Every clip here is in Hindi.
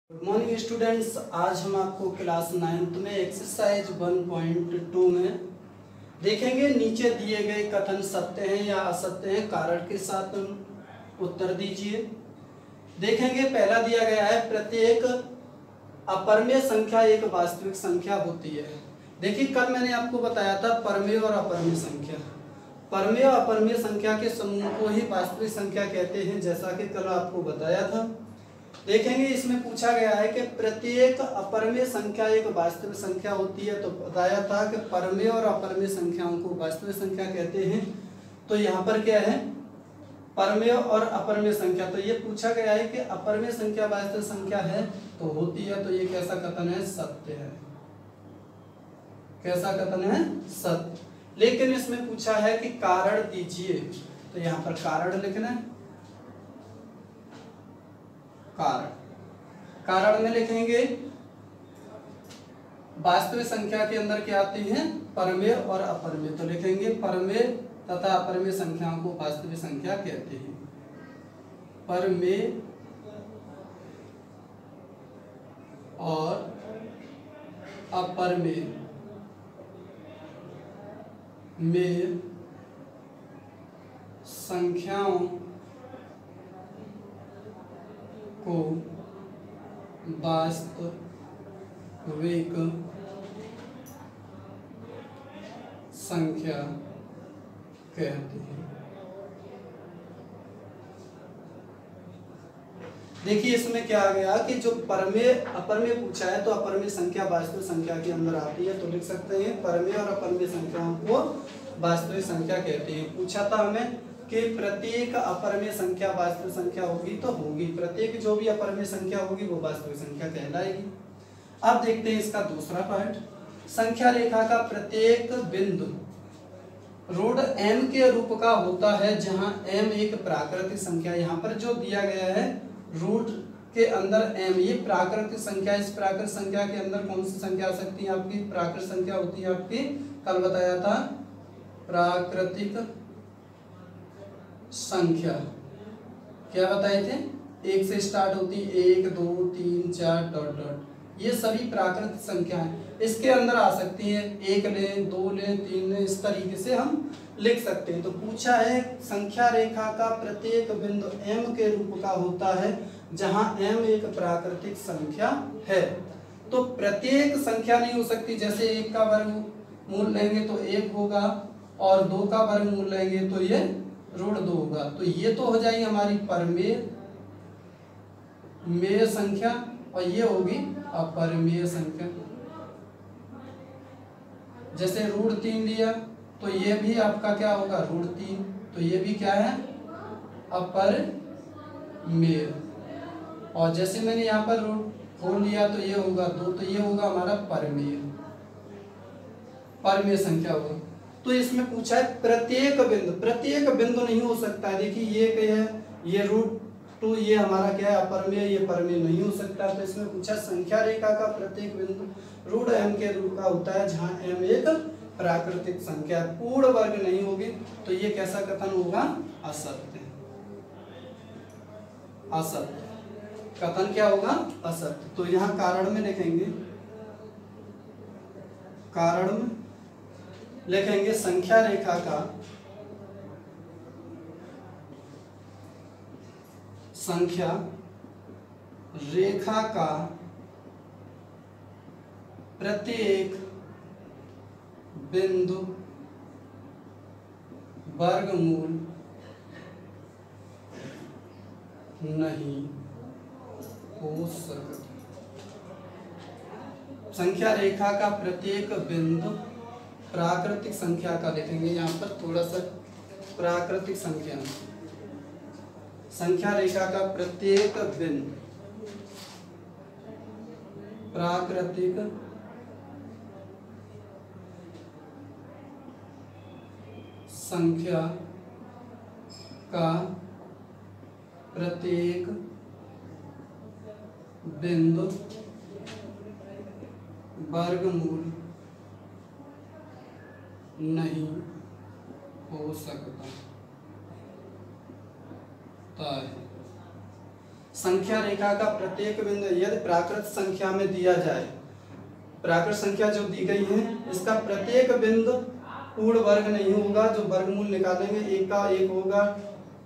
Good morning students. आज हम आपको क्लास 9th में एक्सरसाइज 1.2 में देखेंगे नीचे दिए गए कथन सत्य हैं या असत्य हैं, कारण के साथ उत्तर दीजिए। देखेंगे पहला दिया गया है प्रत्येक अपरमेय संख्या एक वास्तविक संख्या होती है। देखिए कल मैंने आपको बताया था परमेय और अपरमेय संख्या, परमेय और अपरमेय संख्या के समूह को ही वास्तविक संख्या कहते हैं, जैसा कि कल आपको बताया था। देखेंगे इसमें पूछा गया है कि प्रत्येक अपरमेय संख्या एक वास्तविक संख्या होती है, तो बताया था कि परमेय और अपरमेय संख्याओं को वास्तविक संख्या कहते हैं। तो यहाँ पर क्या है, परमेय और अपरमेय संख्या। तो ये पूछा गया है कि अपरमेय संख्या वास्तविक संख्या है तो होती है, तो ये कैसा कथन है, सत्य है। कैसा कथन है, सत्य। लेकिन इसमें पूछा है कि कारण दीजिए, तो यहाँ पर कारण लिखना है। कारण में लिखेंगे वास्तविक संख्या के अंदर क्या आती है, परमेय और अपरमेय। तो लिखेंगे परमेय तथा अपरमेय संख्याओं को वास्तविक संख्या कहते हैं। परमेय और अपरमेय में संख्याओं को वास्तविक संख्या कहते हैं। देखिए इसमें क्या आ गया कि जो परमेय अपरमेय पूछा है, तो अपरमेय संख्या वास्तविक संख्या के अंदर आती है, तो लिख सकते हैं परमेय और अपरमेय संख्याओं को वास्तविक संख्या कहते हैं। पूछा था हमें कि प्रत्येक अपरमेय संख्या वास्तविक संख्या होगी, तो होगी, प्रत्येक जो भी अपरमेय संख्या होगी वो वास्तविक संख्या कहलाएगी। अब देखते हैं इसका दूसरा पार्ट। संख्या रेखा का प्रत्येक बिंदु रूट m के रूप का होता है, जहां m एक प्राकृतिक संख्या। यहाँ पर जो दिया गया है रूट के अंदर m, ये प्राकृतिक संख्या। इस प्राकृतिक संख्या के अंदर कौन सी संख्या आ सकती है, आपकी प्राकृतिक संख्या होती है आपकी, कल बताया था, प्राकृतिक संख्या। क्या बताए थे, एक से स्टार्ट होती, 1 2 3 4 डॉट डॉट, ये सभी प्राकृतिक संख्या हैं। इसके अंदर आ सकती है, 1 लें, 2 लें, 3 लें, इस तरीके से हम लिख सकते हैं। तो पूछा है संख्या रेखा का प्रत्येक बिंदु m के रूप का होता है, जहां m एक प्राकृतिक संख्या है। तो प्रत्येक संख्या नहीं हो सकती, जैसे 1 का वर्गमूल लेंगे तो 1 होगा, और 2 का वर्गमूल लेंगे तो ये √2 होगा। तो ये तो हो जाएगी हमारी परमेय संख्या, और ये होगी अपरमेय संख्या। जैसे √3 लिया तो ये भी आपका क्या होगा, √3, तो ये भी क्या है, अपरमेय। और जैसे मैंने यहाँ पर √4 लिया तो ये होगा 2, तो ये होगा हमारा परमेय संख्या होगा। तो इसमें पूछा है प्रत्येक बिंदु नहीं हो सकता है। देखिए ये क्या है, ये √2, ये हमारा क्या है, अपरमेय, ये परमेय नहीं हो सकता। तो इसमें पूछा संख्या रेखा का प्रत्येक बिंदु √m के रूप का होता है, जहां m एक प्राकृतिक संख्या, पूर्ण वर्ग नहीं होगी। तो ये कैसा कथन होगा, असत्य। असत्य कथन क्या होगा, असत्य। तो यहाँ कारण में लिखेंगे, कारण में लिखेंगे संख्या रेखा का प्रत्येक बिंदु वर्गमूल नहीं हो सकता। संख्या रेखा का प्रत्येक बिंदु प्राकृतिक संख्या का लिखेंगे, यहाँ पर थोड़ा सा प्राकृतिक संख्या, संख्या रेखा का प्रत्येक बिंदु प्राकृतिक संख्या का प्रत्येक बिंदु वर्गमूल नहीं हो सकता है। संख्या रेखा का प्रत्येक बिंदु यदि प्राकृत संख्या में दिया जाए, प्राकृत संख्या जो दी गई है इसका प्रत्येक बिंदु पूर्ण वर्ग नहीं होगा, जो वर्गमूल निकालेंगे 1 का 1 होगा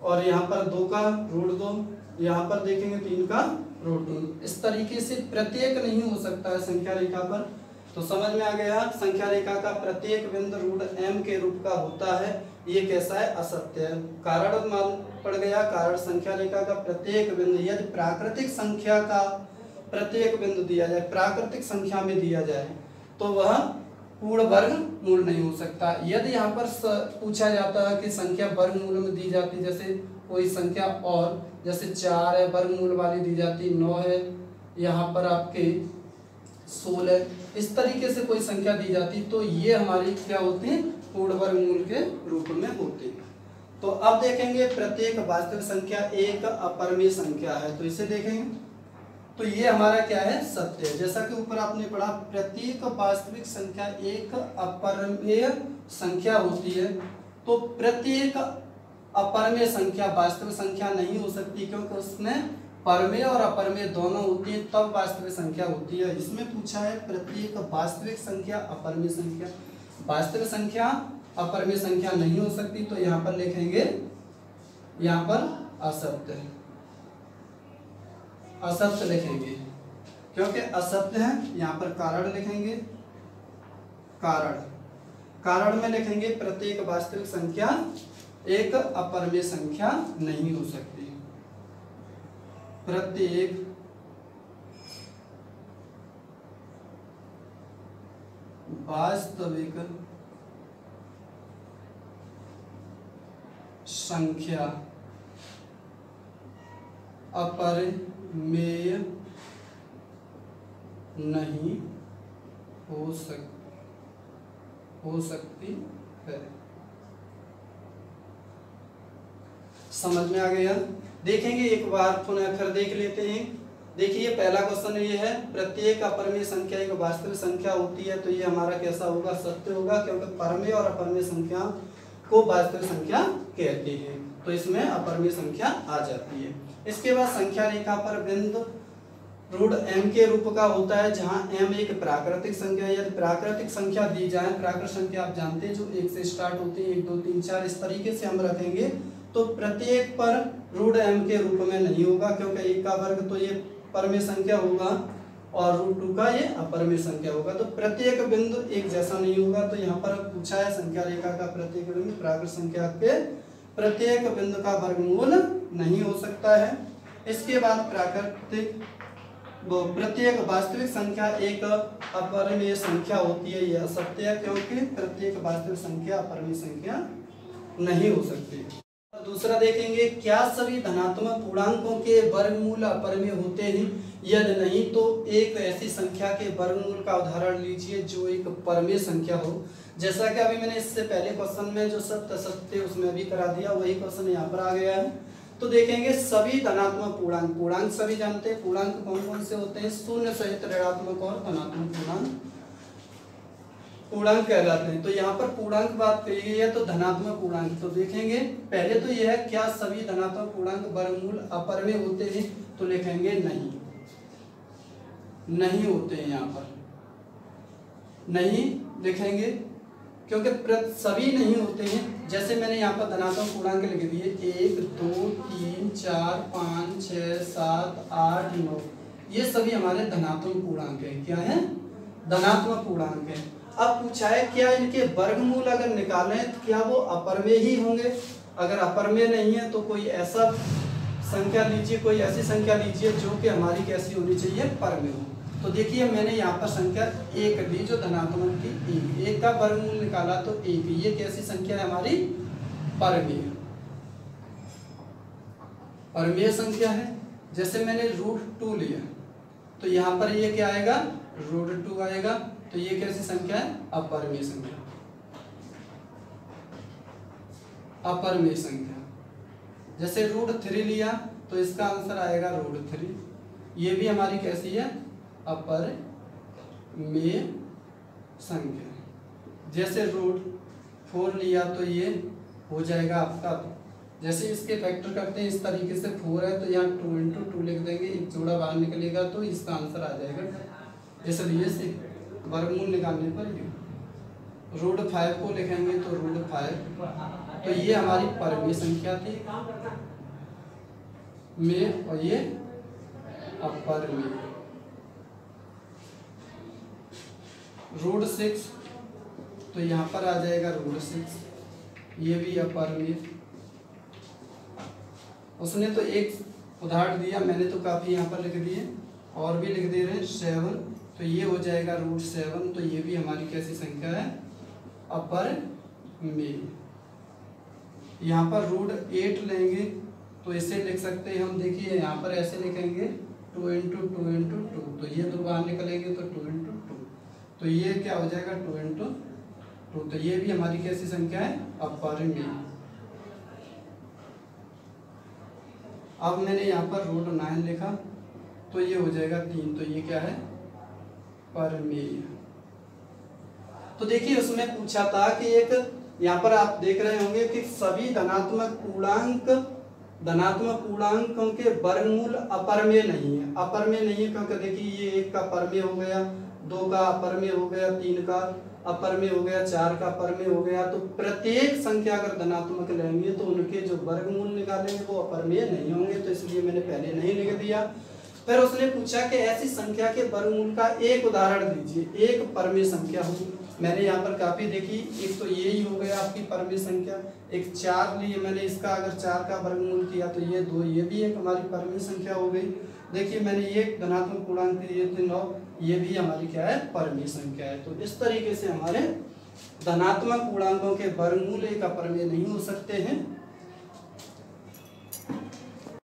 और यहाँ पर 2 का √2, यहाँ पर देखेंगे 3 का √2। इस तरीके से प्रत्येक नहीं हो सकता है संख्या रेखा पर। तो समझ में आ गया, संख्या रेखा का प्रत्येक बिंदु √m के रूप का होता है, ये कैसा है, असत्य है। कारण मालूम पड़ गया, कारण संख्या रेखा का प्रत्येक बिंदु यदि प्राकृतिक संख्या का प्रत्येक बिंदु दिया जाए, प्राकृतिक संख्या में दिया जाए तो वह पूर्ण वर्ग मूल नहीं हो सकता। यदि यहाँ पर पूछा जाता है कि संख्या वर्गमूल में दी जाती, जैसे कोई संख्या और जैसे 4 है, वर्गमूल वाली दी जाती 9 है, यहाँ पर आपके 16, इस तरीके से कोई संख्या दी जाती तो ये हमारी क्या होती है, पूर्ण वर्गमूल के रूप में होती है। तो अब देखेंगे प्रत्येक वास्तविक संख्या एक अपरिमेय संख्या है, तो इसे देखेंगे तो ये हमारा क्या है, सत्य है। जैसा कि ऊपर आपने पढ़ा प्रत्येक वास्तविक संख्या एक अपरिमेय संख्या होती है, तो प्रत्येक अपरिमेय संख्या वास्तविक संख्या नहीं हो सकती, क्योंकि उसमें परमेय और अपरिमेय दोनों होती है, तब वास्तविक संख्या होती है। इसमें पूछा है प्रत्येक वास्तविक संख्या अपरिमेय संख्या, वास्तविक संख्या अपरिमेय संख्या नहीं हो सकती, तो यहाँ पर लिखेंगे, यहाँ पर असत्य है, असत्य लिखेंगे क्योंकि असत्य है। यहाँ पर कारण लिखेंगे, कारण में लिखेंगे प्रत्येक वास्तविक संख्या एक अपरिमेय संख्या नहीं हो सकती, प्रत्येक वास्तविक संख्या अपरिमेय नहीं हो सकती है। समझ में आ गया। देखेंगे एक बार पुनः फिर देख लेते हैं। देखिए पहला क्वेश्चन ये है, प्रत्येक अपरिमेय संख्या एक वास्तविक संख्या होती है, तो ये हमारा कैसा होगा, सत्य होगा, क्योंकि परमेय और अपरिमेय संख्या को वास्तविक संख्या कहते हैं, तो इसमें अपरिमेय संख्या आ जाती है। इसके बाद संख्या रेखा पर बिंदु √m के रूप का होता है, जहां m एक प्राकृतिक संख्या है। यदि प्राकृतिक संख्या दी जाए, प्राकृतिक संख्या आप जानते हैं जो 1 से स्टार्ट होती है, 1 2 3 4 इस तरीके से हम रखेंगे, तो प्रत्येक पर √m के रूप में नहीं होगा, क्योंकि 1 का वर्ग तो ये परमेय संख्या होगा और √2 का ये अपरिमेय संख्या होगा, तो प्रत्येक बिंदु एक जैसा नहीं होगा। तो यहाँ पर पूछा है संख्या रेखा का प्रत्येक बिंदु प्राकृतिक संख्या के प्रत्येक बिंदु का वर्गमूल नहीं हो सकता है। इसके बाद प्रत्येक वास्तविक संख्या एक अपरिमेय संख्या होती है, यह सत्य है, क्योंकि प्रत्येक वास्तविक संख्या अपरिमेय संख्या नहीं हो सकती। दूसरा देखेंगे, क्या सभी धनात्मक पूर्णांकों के वर्गमूल अपरिमेय होते हैं? यदि नहीं तो एक ऐसी संख्या के वर्गमूल का उदाहरण लीजिए जो एक परमेय संख्या हो। जैसा कि अभी मैंने इससे पहले क्वेश्चन में जो सत्य असत्य उसमें भी करा दिया, वही क्वेश्चन यहाँ पर आ गया है। तो देखेंगे सभी धनात्मक पूर्णांक, पूर्णांक सभी जानते हैं, पूर्णांक कौन कौन से होते हैं, शून्य सहित ऋणात्मक और धनात्मक पूर्णांक कहलाते हैं। तो यहाँ पर पूर्णांक बात कही गई है, तो धनात्मक पूर्णांक तो देखेंगे। पहले तो यह है, क्या सभी धनात्मक पूर्णांक वर्गमूल अपरिमेय होते हैं? तो लिखेंगे नहीं, नहीं होते हैं, यहाँ पर नहीं लिखेंगे क्योंकि सभी नहीं होते हैं। जैसे मैंने यहाँ पर धनात्मक पूर्णांक लिख दिए 1 2 3 4 5 6 7 8 9, ये सभी हमारे धनात्मक पूर्णांक है। क्या है? धनात्मक पूर्णांक है। अब पूछा है क्या इनके वर्गमूल अगर निकालें तो क्या वो अपरिमेय ही होंगे? अगर अपरिमेय नहीं है तो कोई ऐसा संख्या लीजिए, कोई ऐसी संख्या लीजिए जो कि हमारी कैसी होनी चाहिए, परिमेय हो। तो देखिए मैंने यहाँ पर संख्या 1 ली जो धनात्मक की 1 का वर्गमूल निकाला तो 1, ये कैसी संख्या है हमारी? परिमेय, परिमेय संख्या है। जैसे मैंने √2 लिया तो यहाँ पर ये क्या आएगा? √2 आएगा, तो ये कैसी संख्या है? अपरिमेय संख्या, अपरिमेय संख्या। जैसे √3 लिया तो इसका आंसर आएगा √3, ये भी हमारी कैसी है? अपरिमेय संख्या। जैसे √4 लिया तो ये हो जाएगा आपका जैसे इसके फैक्टर करते हैं इस तरीके से 4 है तो यहाँ 2 इंटू 2 लिख देंगे, एक जोड़ा बाहर निकलेगा तो इसका आंसर आ जाएगा। इसलिए से वर्गमूल निकालने पर रूट 5 को लिखेंगे तो रूट 5, तो ये हमारी परमीय संख्या थी में और ये अपरमीय। रूट 6 तो यहाँ पर आ जाएगा रूट 6, ये भी अपरमीय। उसने तो एक उदाहरण दिया, मैंने तो काफ़ी यहाँ पर लिख दिए और भी लिख दे रहे हैं 7, तो ये हो जाएगा रूट 7, तो ये भी हमारी कैसी संख्या है, अपरमीय। यहाँ पर रूट 8 लेंगे तो इसे लिख सकते हैं हम, देखिए यहाँ पर ऐसे लिखेंगे 2 इंटू 2 इंटू 2, तो ये दो बाहर निकलेंगे तो 2 इंटू 2, तो ये क्या हो जाएगा 2 इंटू 2, तो ये भी हमारी कैसी संख्या है, अपरमीय। अब मैंने यहाँ पर रूट 9 लिखा तो ये हो जाएगा 3, तो ये क्या है, परमेय। तो देखिए उसमें पूछा था कि एक यहाँ पर आप देख रहे होंगे कि सभी धनात्मक पूर्णांकों के वर्गमूल अपरमेय नहीं है। अपरमेय नहीं है क्योंकि देखिए ये 1 का परमेय हो गया, 2 का अपरमेय हो गया, 3 का अपरमेय हो गया, 4 का परमेय हो गया। तो प्रत्येक संख्या अगर धनात्मक लेंगे तो उनके जो वर्गमूल निकालेंगे वो अपरमेय नहीं होंगे, तो इसलिए मैंने पहले नहीं लिख दिया। फिर उसने पूछा कि ऐसी संख्या के वर्गमूल का एक उदाहरण दीजिए, एक परमेय संख्या हो। मैंने यहाँ पर काफी देखी, एक तो यही हो गया आपकी परमेय संख्या, एक 4 लिए मैंने, इसका अगर 4 का वर्गमूल किया तो ये 2, ये भी एक हमारी परमेय संख्या हो गई। देखिए मैंने ये धनात्मक पूर्णांक दिए थे 9, ये भी हमारी क्या है, परमेय संख्या है। तो इस तरीके से हमारे धनात्मक पूर्णांकों के वर्गमूल एक अपरमेय नहीं हो सकते हैं।